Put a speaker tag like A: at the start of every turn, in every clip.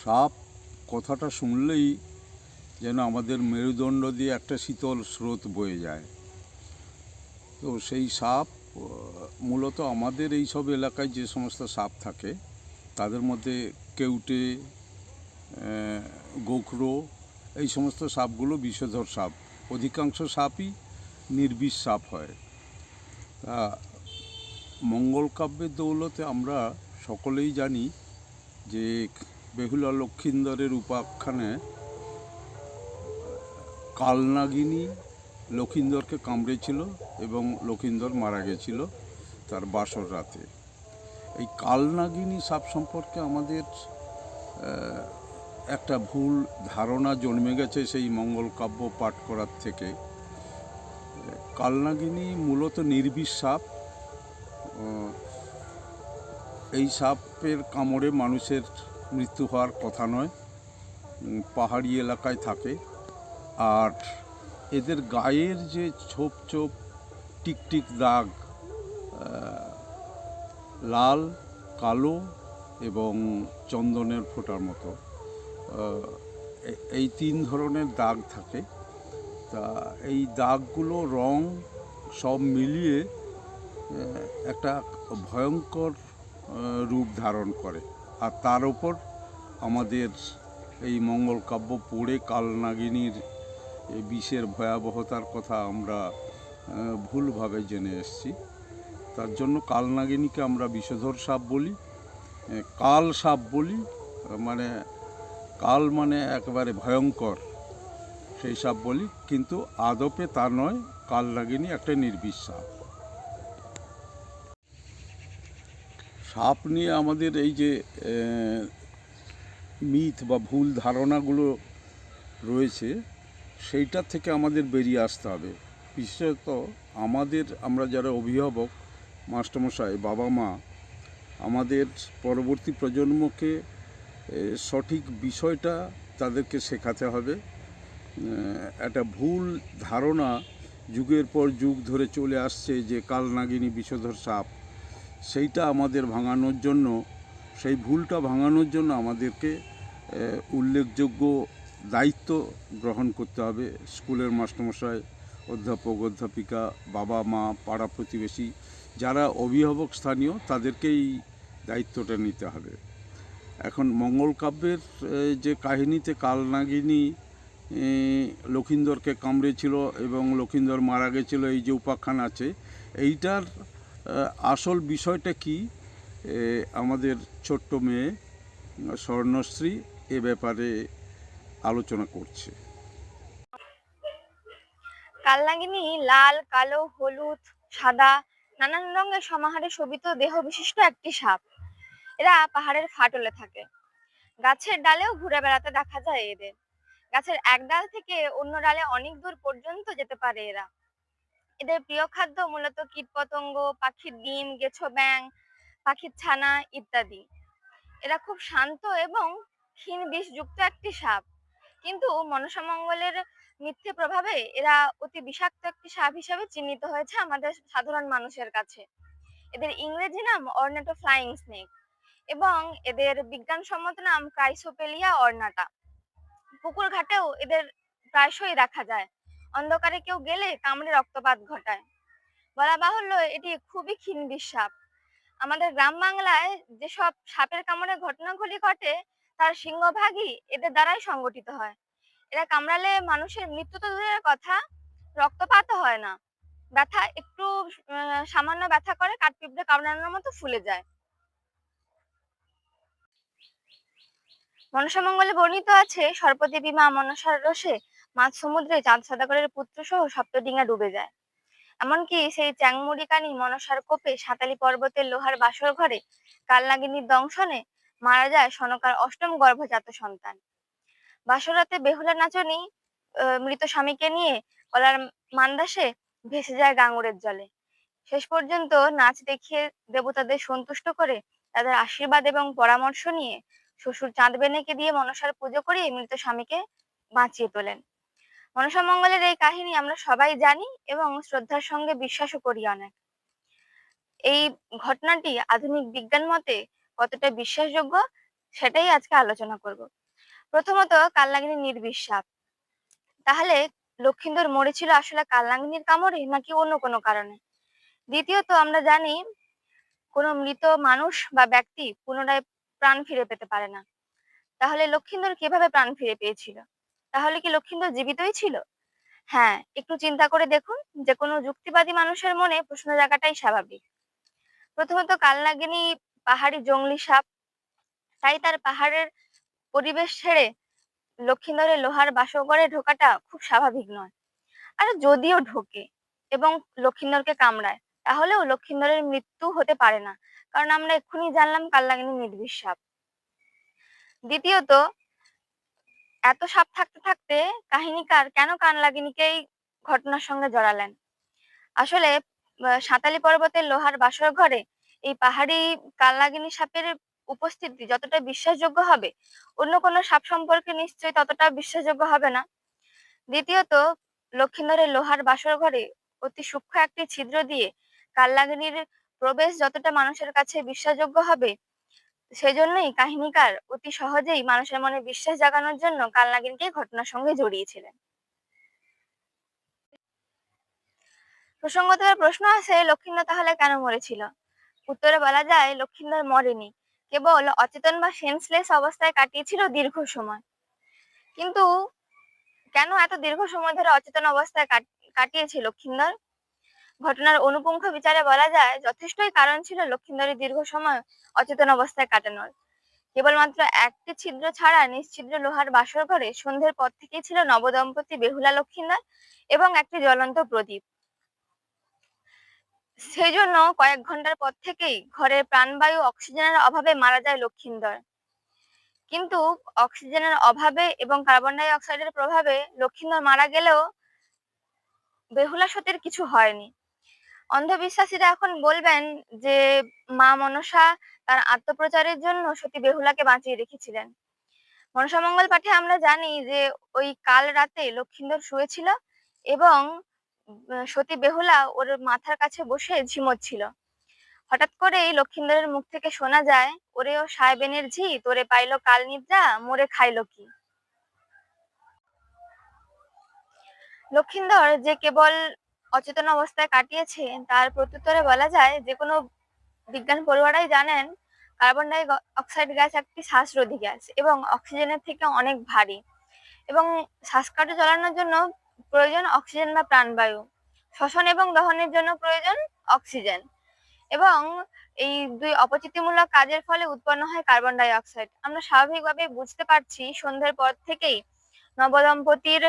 A: সাপ কথাটা শুনলেই যেন আমাদের মেরুদণ্ড দিয়ে একটা শীতল স্রোত বয়ে যায়। তো সেই সাপ মূলত আমাদের এই সব এলাকায় যে সমস্ত সাপ থাকে তাদের মধ্যে কেউটে, গোখরো, এই সমস্ত সাপগুলো বিষধর সাপ। অধিকাংশ সাপই নির্বিষ সাপ হয়। তা মঙ্গল কাব্যের দৌলতে আমরা সকলেই জানি যে বেহুলা লক্ষিন্দরের উপাখ্যানে কালনাগিনী লক্ষিন্দরকে কামড়েছিল এবং লক্ষিন্দর মারা গেছিল তার বাসর রাতে। এই কালনাগিনী সাপ সম্পর্কে আমাদের একটা ভুল ধারণা জন্মে গেছে সেই মঙ্গল কাব্য পাঠ করার থেকে। কালনাগিনী মূলত নির্বিষ সাপ। এই সাপের কামড়ে মানুষের মৃত্যু হওয়ার কথা নয়, পাহাড়ি এলাকায় থাকে। আর এদের গায়ের যে ছোপ ছোপ টিকটিক দাগ, লাল, কালো এবং চন্দনের ফোঁটার মতো, এই তিন ধরনের দাগ থাকে। তা এই দাগগুলো রং সব মিলিয়ে একটা ভয়ঙ্কর রূপ ধারণ করে। আর তার ওপর আমাদের এই মঙ্গল কাব্য পড়ে কালনাগিনীর বিষের ভয়াবহতার কথা আমরা ভুলভাবে জেনে এসেছি। তার জন্য কালনাগিনীকে আমরা বিষধর সাপ বলি, কাল সাপ বলি। মানে কাল মানে একেবারে ভয়ঙ্কর, সেই সাপ বলি, কিন্তু আদপে তা নয়। কালনাগিনী একটা নির্বিষ সাপ। সাপ নিয়ে আমাদের এই যে মিথ বা ভুল ধারণাগুলো রয়েছে, সেইটার থেকে আমাদের বেরিয়ে আসতে হবে। বিশেষত আমরা যারা অভিভাবক, মাস্টারমশাই, বাবা মা, আমাদের পরবর্তী প্রজন্মকে সঠিক বিষয়টা তাদেরকে শেখাতে হবে। একটা ভুল ধারণা যুগের পর যুগ ধরে চলে আসছে যে কালনাগিনী বিষধর সাপ, সেইটা আমাদের ভাঙানোর জন্য, সেই ভুলটা ভাঙানোর জন্য আমাদেরকে উল্লেখযোগ্য দায়িত্ব গ্রহণ করতে হবে। স্কুলের মাস্টারমশাই, অধ্যাপক, অধ্যাপিকা, বাবা মা, পাড়া প্রতিবেশী, যারা অভিভাবক স্থানীয়, তাদেরকেই দায়িত্বটা নিতে হবে। এখন মঙ্গল কাব্যের যে কাহিনীতে কালনাগিনী লক্ষিন্দরকে কামড়েছিল এবং লক্ষিন্দর মারা গেছিল, এই যে উপাখ্যান আছে, এইটার আসল বিষয়টা কি, আমাদের ছোট্ট মেয়ে স্বর্ণশ্রী এ ব্যাপারে আলোচনা করছে।
B: কালনাগিনী লাল, কালো, হলুদ, সাদা নানান রঙের সমাহারে শোভিত দেহ বিশিষ্ট একটি সাপ। এরা পাহাড়ের ফাটলে থাকে। গাছের ডালেও ঘুরে বেড়াতে দেখা যায় এদের। গাছের এক ডাল থেকে অন্য ডালে অনেক দূর পর্যন্ত যেতে পারে এরা। এদের প্রিয় খাদ্য মূলত কীটপতঙ্গ, পাখির ডিম, গেছো ব্যাঙ, পাখির ছানা ইত্যাদি। এরা খুব শান্ত এবং ক্ষীণ বিষযুক্ত একটি সাপ, কিন্তু মনসামঙ্গলের মিথ্যে প্রভাবে এরা অতি বিষাক্ত একটি সাপ হিসেবে চিহ্নিত হয়েছে আমাদের সাধারণ মানুষের কাছে। এদের ইংরেজি নাম অর্নাটো ফ্লাইং স্নেক এবং এদের বিজ্ঞানসম্মত নাম ক্রাইসোপেলিয়া অর্নাটা। পুকুর ঘাটেও এদের প্রায়শই দেখা যায়। অন্ধকারে কেউ গেলে কামড়ে রক্তপাত ঘটায়। বলা বাহুল্য এটি খুবই ক্ষীণ বিষ সাপ। আমাদের গ্রাম বাংলায় যেসব সাপের কামড়ে ঘটনাগুলি ঘটে তার সিংহভাগই এদের দ্বারাই সংগঠিত হয়। এরা কামড়ালে মানুষের মৃত্যু তো দূরের কথা, রক্তপাতও হয় না। ব্যথা একটু সামান্য ব্যথা করে, কাঠপিঁপড়ে কামড়ানোর মতো ফুলে যায়। মনসামঙ্গলে বর্ণিত আছে, সর্পদেবী মা মনসার রোষে মাঝ সমুদ্রে চাঁদ সদাগরের পুত্র সহ সপ্তডিঙা ডুবে যায়। এমনকি সেই চ্যাংমুড়িকানি মনসার কোপে সাতালি পর্বতের লোহার বাসর ঘরে কালনাগিনীর দংশনে মারা যায় সনকার অষ্টম গর্ভজাত সন্তান। বাসরাতে বেহুলা নাচনী মৃত স্বামীকে নিয়ে কলার মান্দাসে ভেসে যায় গাঙ্গুরের জলে। শেষ পর্যন্ত নাচ দেখিয়ে দেবতাদের সন্তুষ্ট করে তাদের আশীর্বাদ এবং পরামর্শ নিয়ে শ্বশুর চাঁদ বেনেকে দিয়ে মনসার পুজো করিয়ে মৃত স্বামীকে বাঁচিয়ে তোলেন। মনসামঙ্গলের এই কাহিনী আমরা সবাই জানি এবং শ্রদ্ধার সঙ্গে বিশ্বাসও করি অনেক। এই ঘটনাটি আধুনিক বিজ্ঞান মতে কতটা বিশ্বাসযোগ্য সেটাই আজকে আলোচনা করব। প্রথমত, কালনাগিনী নির্বিষ সাপ। তাহলে লক্ষিন্দর মরেছিল আসলে কালনাগিনীর কামড়ে নাকি অন্য কোনো কারণে? দ্বিতীয়ত, আমরা জানি কোনো মৃত মানুষ বা ব্যক্তি পুনরায় প্রাণ ফিরে পেতে পারে না। তাহলে লক্ষিন্দর কিভাবে প্রাণ ফিরে পেয়েছিল? তাহলে কি লক্ষিন্দর জীবিতই ছিল? হ্যাঁ, একটু চিন্তা করে দেখুন। যে কোনো যুক্তিবাদী মানুষের মনে প্রশ্ন জাগাটাই স্বাভাবিক। প্রথমত, কালনাগিনী পাহাড়ি জংলি সাপ, তাই তার পাহাড়ের পরিবেশ ছেড়ে লক্ষিন্দরের লোহার বাসগড়ে ঢোকাটা খুব স্বাভাবিক নয়। আর যদিও ঢোকে এবং লক্ষিন্দরকে কামড়ায়, তাহলেও লক্ষিন্দরের মৃত্যু হতে পারে না, কারণ আমরা এক্ষুনি জানলাম কালনাগিনী নির্বিষ সাপ। দ্বিতীয়ত, এত সাপ থাকতে থাকতে কাহিনীকার কেন কালনাগিনীকেই ঘটনার সঙ্গে জড়ালেন? আসলে সাঁতালি পর্বতের লোহার বাসর ঘরে এই পাহাড়ি কালনাগিনী সাপের উপস্থিতি যতটা বিশ্বাসযোগ্য হবে, অন্য কোনো সাপ সম্পর্কে নিশ্চয়ই ততটা বিশ্বাসযোগ্য হবে না। দ্বিতীয়ত, লক্ষিন্দরের লোহার বাসর ঘরে অতি সূক্ষ্ম একটি ছিদ্র দিয়ে কালনাগিনীর প্রবেশ যতটা মানুষের কাছে বিশ্বাসযোগ্য হবে, সেজন্যই কাহিনীকার অতি সহজেই মানুষের মনে বিশ্বাস জাগানোর জন্য কালনাগিনীকে ঘটনার সঙ্গে জড়িয়েছিলেন। প্রসঙ্গত এবার প্রশ্ন আছে, লক্ষিন্দর তাহলে কেন মরেছিল? উত্তরে বলা যায়, লক্ষিন্দর মরেনি, কেবল অচেতন বা সেন্সলেস অবস্থায় কাটিয়েছিল দীর্ঘ সময়। কিন্তু কেন এত দীর্ঘ সময় ধরে অচেতন অবস্থায় কাটিয়েছে লক্ষিন্দর? ঘটনার অনুপুঙ্খ বিচারে বলা যায়, যথেষ্টই কারণ ছিল লক্ষিন্দরের দীর্ঘ সময় অচেতন অবস্থায় কাটানোর। কেবলমাত্র একটি ছিদ্র ছাড়া নিশ্ছিদ্র লোহার বাসর ঘরে সন্ধ্যের পর থেকেই ছিল নবদম্পতি বেহুলা লক্ষিন্দর এবং একটি জ্বলন্ত প্রদীপ। সেই জন্য কয়েক ঘন্টার পর থেকেই ঘরের প্রাণবায়ু অক্সিজেনের অভাবে মারা যায় লক্ষিন্দর। কিন্তু অক্সিজেনের অভাবে এবং কার্বন ডাই অক্সাইডের প্রভাবে লক্ষিন্দর মারা গেলেও বেহুলা সতীর কিছু হয়নি। অন্ধবিশ্বাসীরা এখন বলবেন যে মা মনসা তার আত্মপ্রচারের জন্য সতী বেহুলাকে বাঁচিয়ে রেখেছিলেন। মনসামঙ্গল পাঠে আমরা জানি যে ওই কাল রাতে লক্ষিন্দর শুয়েছিল এবং সতী বেহুলা ওর মাথার কাছে বসে ঝিমোচ্ছিল। হঠাৎ করেই লক্ষিন্দরের মুখ থেকে শোনা যায়, ওরে ও সাহেবেনের ঝি, তোরে পাইলো কাল নিদ্রা, মোরে খাইলো কি। লক্ষিন্দর যে কেবল অচেতন অবস্থায় কাটিয়েছে, তার প্রত্যুত্তরে বলা যায়, যে কোনো বিজ্ঞান পড়ুয়ারাই জানেন কার্বন ডাই অক্সাইড গ্যাস একটি শ্বাসরোধী গ্যাস এবং অক্সিজেনের থেকে অনেক ভারী, এবং শ্বাসকার্য চালানোর জন্য প্রয়োজন অক্সিজেন বা প্রাণবায়ু। শ্বসন এবং দহনের জন্য প্রয়োজন অক্সিজেন, এবং এই দুই অপচিতিমূলক কাজের ফলে উৎপন্ন হয় কার্বন ডাই অক্সাইড। আমরা স্বাভাবিকভাবে বুঝতে পারছি সন্ধ্যের পর থেকেই নবদম্পতির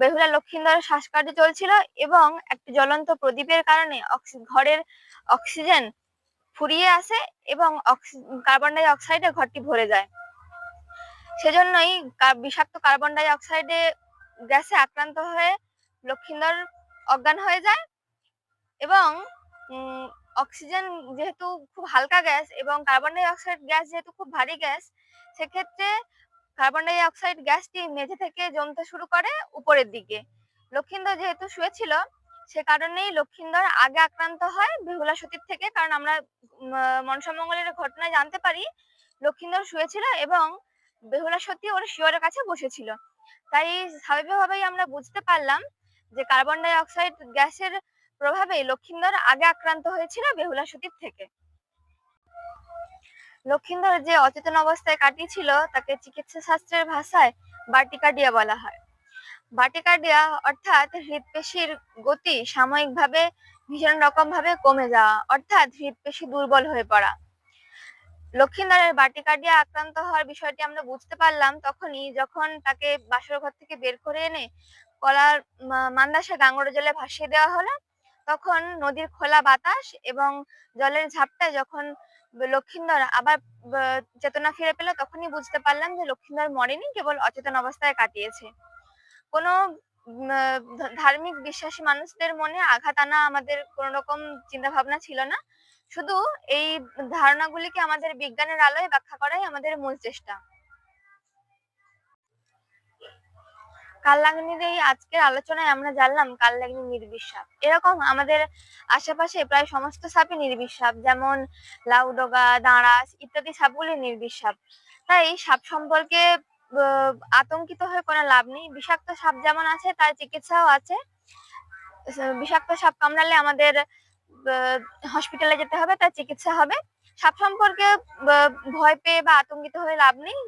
B: বেহুলা লক্ষিন্দরের শ্বাসকার্য চলছিল এবং একটি জ্বলন্ত প্রদীপের কারণে ঘরের অক্সিজেন ফুরিয়ে আসে এবং কার্বন ডাই অক্সাইডে ঘরটি ভরে যায়। সেজন্যই বিষাক্ত কার্বন ডাই অক্সাইডে গ্যাসে আক্রান্ত হয়ে লক্ষিন্দর অজ্ঞান হয়ে যায়, এবং অক্সিজেন যেহেতু খুব হালকা গ্যাস এবং কার্বন ডাই অক্সাইড গ্যাস যেহেতু খুব ভারী গ্যাস, সেক্ষেত্রে কার্বন ডাই অক্সাইড গ্যাসটি মেঝে থেকে জমতে শুরু করে উপরের দিকে। লক্ষিন্দর যেহেতু শুয়েছিল, সে কারণেই লক্ষিন্দর আগে আক্রান্ত হয় বেহুলা সতীর থেকে, কারণ আমরা মনসামঙ্গলের ঘটনায় জানতে পারি লক্ষিন্দর শুয়েছিল এবং বেহুলা সতী ওর শিয়রের কাছে বসেছিল। তাই স্বাভাবিকভাবেই আমরা বুঝতে পারলাম যে কার্বন ডাই অক্সাইড গ্যাসের প্রভাবে লক্ষিন্দর আগে আক্রান্ত হয়েছিল বেহুলা সতীর থেকে। লক্ষিন্দর যে অচেতন অবস্থায় কাটিয়েছিল তাকে চিকিৎসা শাস্ত্রের ভাষায় বার্টিকার্ডিয়া বলা হয়। বার্টিকার্ডিয়া অর্থাৎ হৃদপেশির গতি সাময়িকভাবে ভীষণ রকম ভাবে কমে যাওয়া, অর্থাৎ হৃদপেশি দুর্বল হয়ে পড়া। লক্ষিন্দরের বার্টিকার্ডিয়া আক্রান্ত হওয়ার বিষয়টি আমরা বুঝতে পারলাম তখনই, যখন তাকে বাসর ঘর থেকে বের করে এনে কলার মান্দাসে গাঙ্গেয় জলে ভাসিয়ে দেওয়া হলো। তখন নদীর খোলা বাতাস এবং জলের ঝাপটায় যখন লক্ষিন্দর আবার চেতনা ফিরে পেল, তখনই বুঝতে পারলাম যে লক্ষিন্দর মরেনি, কেবল অচেতন অবস্থায় কাটিয়েছে। কোনো ধার্মিক বিশ্বাসী মানুষদের মনে আঘাত আনা আমাদের কোনো রকম চিন্তা ভাবনা ছিল না। শুধু এই ধারণাগুলিকে আমাদের বিজ্ঞানের আলোয় ব্যাখ্যা করাই আমাদের মূল চেষ্টা। কালনাগিনীর এই আজকের আলোচনায় আমরা জানলাম কালনাগিনী নির্বিষ সাপ। এরকম আমাদের আশেপাশে প্রায় সমস্ত সাপই নির্বিষ সাপ, যেমন লাউডোগা, দাঁড়াস ইত্যাদি সাপগুলি নির্বিষ সাপ। তাই সাপ সম্পর্কে আতঙ্কিত হয়ে কোনো লাভ নেই। বিষাক্ত সাপ যেমন আছে তার চিকিৎসাও আছে। বিষাক্ত সাপ কামড়ালে আমাদের হসপিটালে যেতে হবে, তার চিকিৎসা হবে। সাপ সম্পর্কে ভয় পেয়ে বা আতঙ্কিত হয়ে লাভ নেই।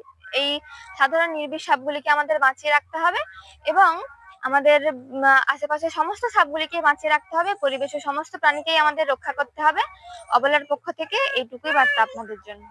B: এই সাধারণ নির্বিষ সাপগুলিকে আমাদের বাঁচিয়ে রাখতে হবে এবং আমাদের আশেপাশে সমস্ত সাপগুলিকে বাঁচিয়ে রাখতে হবে। পরিবেশের সমস্ত প্রাণীকেই আমাদের রক্ষা করতে হবে। অবলার পক্ষ থেকে এইটুকুই বার্তা আপনাদের জন্য।